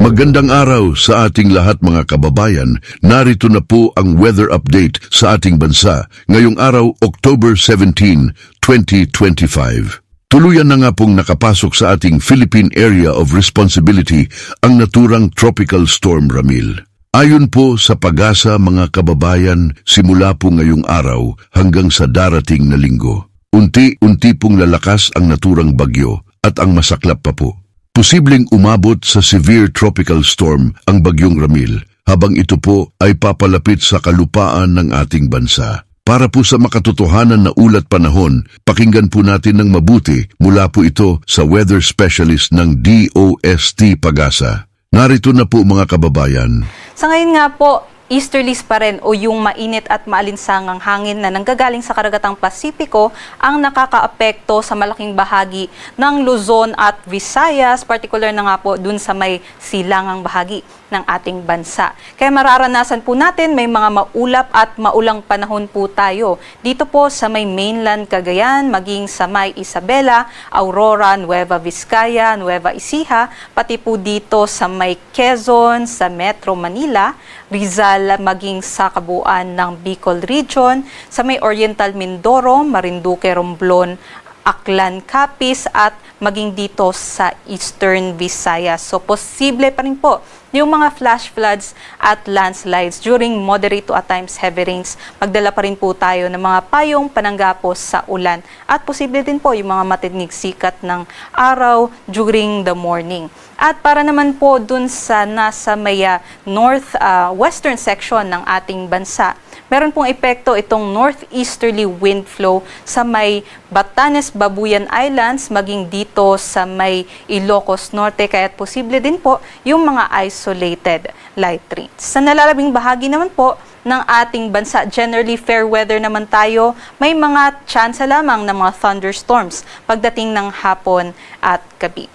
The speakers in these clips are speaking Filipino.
Magandang araw sa ating lahat mga kababayan. Narito na po ang weather update sa ating bansa ngayong araw, October 17, 2025. Tuluyan na nga pong nakapasok sa ating Philippine Area of Responsibility ang naturang Tropical Storm Ramil. Ayon po sa PAGASA mga kababayan, simula po ngayong araw hanggang sa darating na linggo, unti-unti pong lalakas ang naturang bagyo at ang masaklap pa po. Posibleng umabot sa severe tropical storm ang bagyong Ramil habang ito po ay papalapit sa kalupaan ng ating bansa. Para po sa makatotohanan na ulat panahon, pakinggan po natin ng mabuti mula po ito sa weather specialist ng DOST PAGASA. Narito na po mga kababayan. Sa ngayon nga po, easterlies pa rin o yung mainit at maalinsangang hangin na nanggagaling sa karagatang Pasipiko ang nakakaapekto sa malaking bahagi ng Luzon at Visayas, particular na nga po dun sa may silangang bahagi ng ating bansa. Kaya mararanasan po natin may mga maulap at maulang panahon po tayo dito po sa may mainland Cagayan, maging sa may Isabela, Aurora, Nueva Vizcaya, Nueva Ecija, pati po dito sa may Quezon, sa Metro Manila, Rizal, maging sa kabuuan ng Bicol Region, sa may Oriental Mindoro, Marinduque, Romblon, Aklan, Capiz at maging dito sa Eastern Visayas. So posible pa rin po yung mga flash floods at landslides during moderate to at times heavy rains. Magdala pa rin po tayo ng mga payong pananggapos sa ulan at posible din po yung mga matinding sikat ng araw during the morning. At para naman po dun sa nasa may northwestern section ng ating bansa, meron pong epekto itong northeasterly wind flow sa may Batanes, Babuyan Islands, maging dito sa may Ilocos Norte, kaya posible din po yung mga isolated light rains. Sa nalalabing bahagi naman po ng ating bansa, generally fair weather naman tayo, may mga tsansa lamang ng mga thunderstorms pagdating ng hapon at gabi.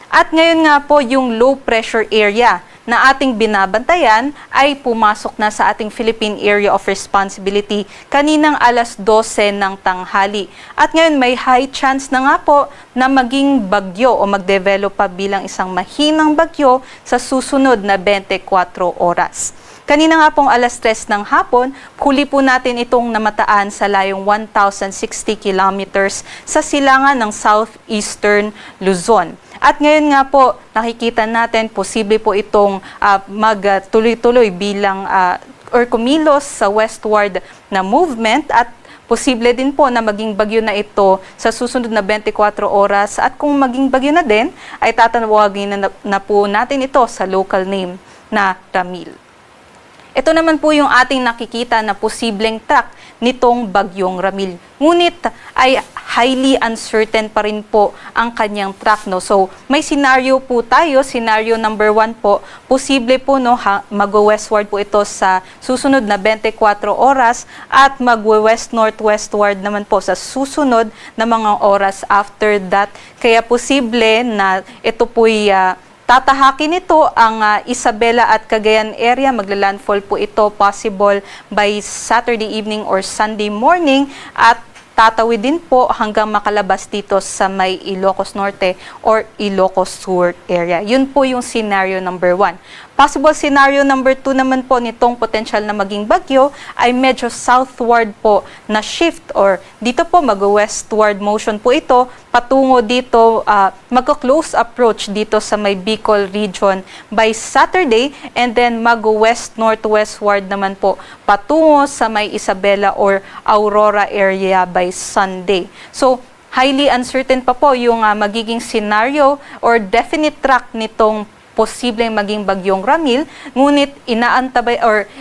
At ngayon nga po yung low pressure area na ating binabantayan ay pumasok na sa ating Philippine Area of Responsibility kaninang alas 12 ng tanghali. At ngayon may high chance na nga po na maging bagyo o mag-develop pa bilang isang mahinang bagyo sa susunod na 24 oras. Kanina nga pong alas 3 ng hapon, huli po natin itong namataan sa layong 1,060 kilometers sa silangan ng southeastern Luzon. At ngayon nga po, nakikita natin, posible po itong magtuloy-tuloy bilang or kumilos sa westward na movement at posible din po na maging bagyo na ito sa susunod na 24 oras at kung maging bagyo na din, ay tatanawagin na po natin ito sa local name na Ramil. Ito naman po yung ating nakikita na posibleng track nitong bagyong Ramil. Ngunit ay highly uncertain pa rin po ang kanyang track. No? So may scenario po tayo, scenario number 1 po, posible po no, mag-westward po ito sa susunod na 24 oras at mag-west-northwestward naman po sa susunod na mga oras after that. Kaya posible na ito po'y tatahakin ito ang Isabela at Cagayan area. Maglalandfall po ito possible by Saturday evening or Sunday morning at tatawid din po hanggang makalabas dito sa may Ilocos Norte or Ilocos Sur area. Yun po yung scenario number 1. Possible scenario number 2 naman po nitong potential na maging bagyo ay medyo southward po na shift or dito po mag-westward motion po ito patungo dito, mag-close approach dito sa may Bicol region by Saturday and then mag-west-northwestward naman po patungo sa may Isabela or Aurora area by Sunday. So, highly uncertain pa po yung magiging scenario or definite track nitong posibleng maging bagyong Ramil, ngunit inaantabay or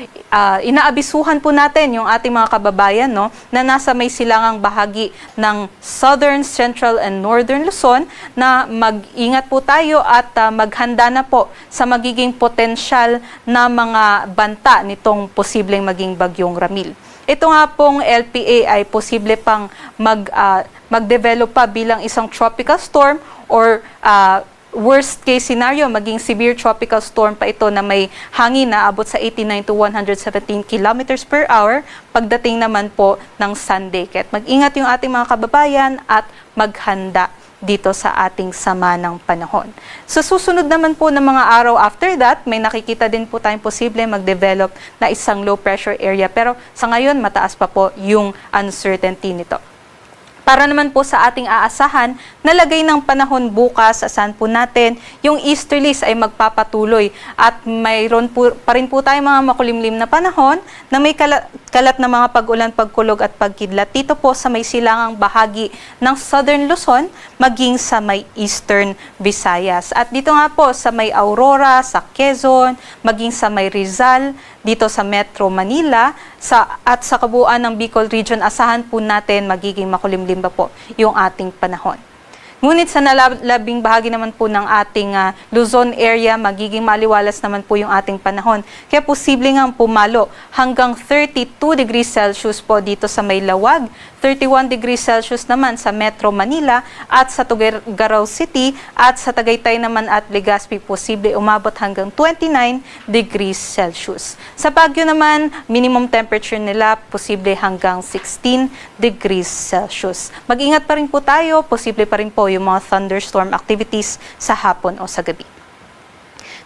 inaabisuhan po natin yung ating mga kababayan no, na nasa may silangang bahagi ng Southern, Central, and Northern Luzon na mag-ingat po tayo at maghanda na po sa magiging potensyal na mga banta nitong posibleng maging bagyong Ramil. Ito nga pong LPA ay posible pang mag-develop pa bilang isang tropical storm or worst case scenario, maging severe tropical storm pa ito na may hangin na abot sa 89 to 117 kilometers per hour pagdating naman po ng Sunday. Kaya mag-ingat yung ating mga kababayan at maghanda dito sa ating sama ng panahon. Sa susunod naman po ng mga araw after that, may nakikita din po tayong posible mag-develop na isang low pressure area. Pero sa ngayon, mataas pa po yung uncertainty nito. Para naman po sa ating aasahan na lagay ng panahon bukas, asahan po natin, yung easterlies ay magpapatuloy at mayroon po, pa rin po tayong mga makulimlim na panahon na may kalat na mga pag-ulan, pagkulog at pagkidlat dito po sa may silangang bahagi ng Southern Luzon maging sa may Eastern Visayas. At dito nga po sa may Aurora, sa Quezon, maging sa may Rizal, dito sa Metro Manila at sa kabuuan ng Bicol Region, asahan po natin magiging makulimlim pa po yung ating panahon. Ngunit sa nalabing bahagi naman po ng ating Luzon area, magiging maliwalas naman po yung ating panahon. Kaya posible nga pumalo hanggang 32 degrees Celsius po dito sa may Lawag, 31 degrees Celsius naman sa Metro Manila at sa Tuguegarao City at sa Tagaytay naman at Legazpi posible umabot hanggang 29 degrees Celsius. Sa Baguio naman, minimum temperature nila posible hanggang 16 degrees Celsius. Mag-ingat pa rin po tayo, posible pa rin po yung mga thunderstorm activities sa hapon o sa gabi.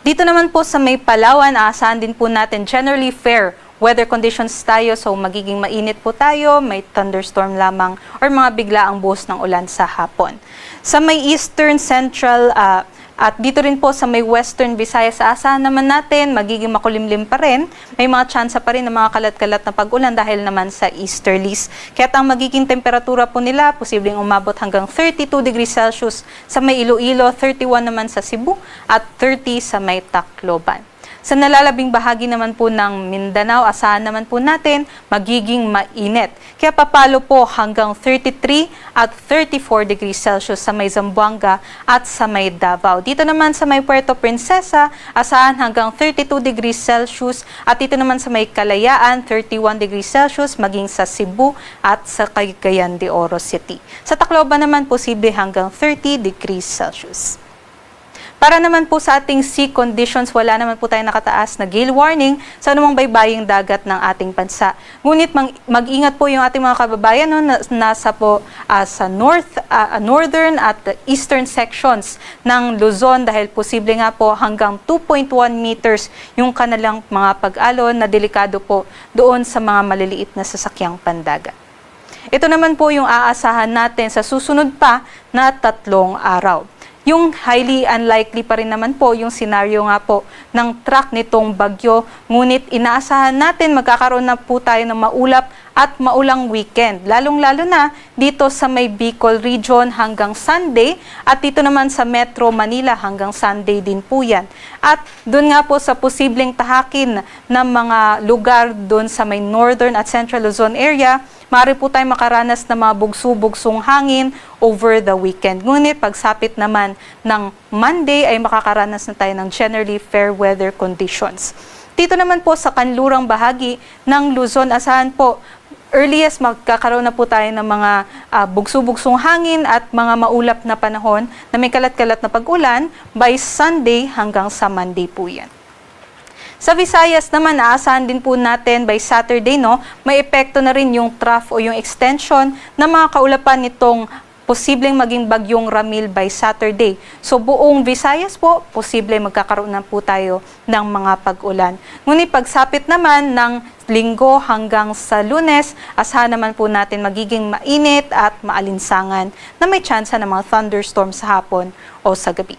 Dito naman po sa may Palawan, aasahan din po natin generally fair weather conditions tayo, so magiging mainit po tayo, may thunderstorm lamang or mga biglaang buhos ng ulan sa hapon. Sa may Eastern, Central, at dito rin po sa may Western Visayas, aasahan naman natin, magiging makulimlim pa rin. May mga tsansa pa rin ng mga kalat-kalat na pag-ulan dahil naman sa easterlies. Kaya ang magiging temperatura po nila, posibleng umabot hanggang 32 degrees Celsius sa may Iloilo, 31 naman sa Cebu, at 30 sa may Tacloban. Sa nalalabing bahagi naman po ng Mindanao, asahan naman po natin magiging mainit. Kaya papalo po hanggang 33 at 34 degrees Celsius sa may Zamboanga at sa may Davao. Dito naman sa may Puerto Princesa, asahan hanggang 32 degrees Celsius at dito naman sa may Kalayaan, 31 degrees Celsius maging sa Cebu at sa Cagayan de Oro City. Sa Tacloban naman posible hanggang 30 degrees Celsius. Para naman po sa ating sea conditions, wala naman po tayong nakataas na gale warning sa anumang baybaying dagat ng ating bansa. Ngunit mag-ingat po yung ating mga kababayan nasa po sa northern at eastern sections ng Luzon dahil posible nga po hanggang 2.1 meters yung kanilang mga pag-alon na delikado po doon sa mga maliliit na sasakyang pandagat. Ito naman po yung aasahan natin sa susunod pa na 3 araw. Yung highly unlikely pa rin naman po yung senaryo nga po ng track nitong bagyo. Ngunit inaasahan natin magkakaroon na po tayo ng maulap at maulang weekend. Lalong-lalo na dito sa may Bicol Region hanggang Sunday at dito naman sa Metro Manila hanggang Sunday din po yan. At doon nga po sa posibleng tahakin ng mga lugar doon sa may Northern at Central Luzon area, maaari po tayo makaranas ng mga bugso-bugsong hangin over the weekend. Ngunit pagsapit naman ng Monday ay makakaranas na tayo ng generally fair weather conditions. Dito naman po sa kanlurang bahagi ng Luzon, asahan po earliest magkakaroon na po tayo ng mga bugso-bugsong hangin at mga maulap na panahon na may kalat-kalat na pag-ulan by Sunday hanggang sa Monday po yan. Sa Visayas naman, aasahan din po natin by Saturday, may epekto na rin yung trough o yung extension ng mga kaulapan nitong posibleng maging bagyong Ramil by Saturday. So buong Visayas po, posible magkakaroon na po tayo ng mga pag-ulan. Ngunit pagsapit naman ng Linggo hanggang sa Lunes, asahan naman po natin magiging mainit at maalinsangan na may tsansa ng mga thunderstorm sa hapon o sa gabi.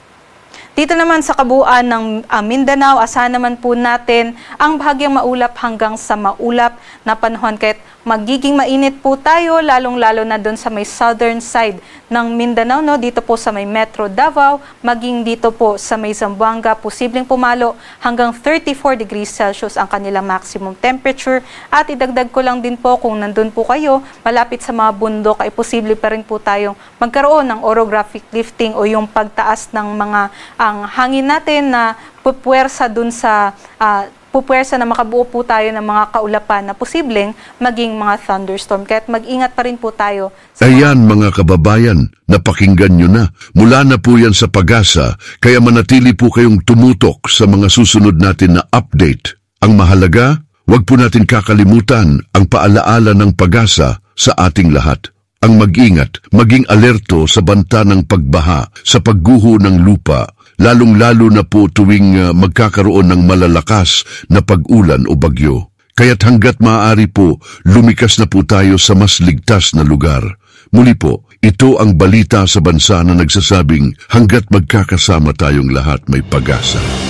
Dito naman sa kabuuan ng Mindanao, asahan naman po natin ang bahagyang maulap hanggang sa maulap na panahon. Kahit magiging mainit po tayo, lalong-lalo na doon sa may southern side ng Mindanao, dito po sa may Metro Davao, maging dito po sa may Zamboanga, posibleng pumalo hanggang 34 degrees Celsius ang kanilang maximum temperature. At idagdag ko lang din po kung nandun po kayo, malapit sa mga bundok, ay posible pa rin po tayong magkaroon ng orographic lifting o yung pagtaas ng mga ang hangin natin na pupuwersa dun sa pupuwersa na makabuo po tayo ng mga kaulapan na posibleng maging mga thunderstorm. Kaya't mag-ingat pa rin po tayo. Ayan mga kababayan, napakinggan nyo na. Mula na po yan sa Pag-asa, kaya manatili po kayong tumutok sa mga susunod natin na update. Ang mahalaga, huwag po natin kakalimutan ang paalaala ng Pag-asa sa ating lahat. ang mag-ingat, maging alerto sa banta ng pagbaha, sa pagguho ng lupa, lalong-lalo na po tuwing magkakaroon ng malalakas na pag-ulan o bagyo. Kaya't hanggat maaari po, lumikas na po tayo sa mas ligtas na lugar. Muli po, ito ang balita sa bansa na nagsasabing hanggat magkakasama tayong lahat may pag-asa.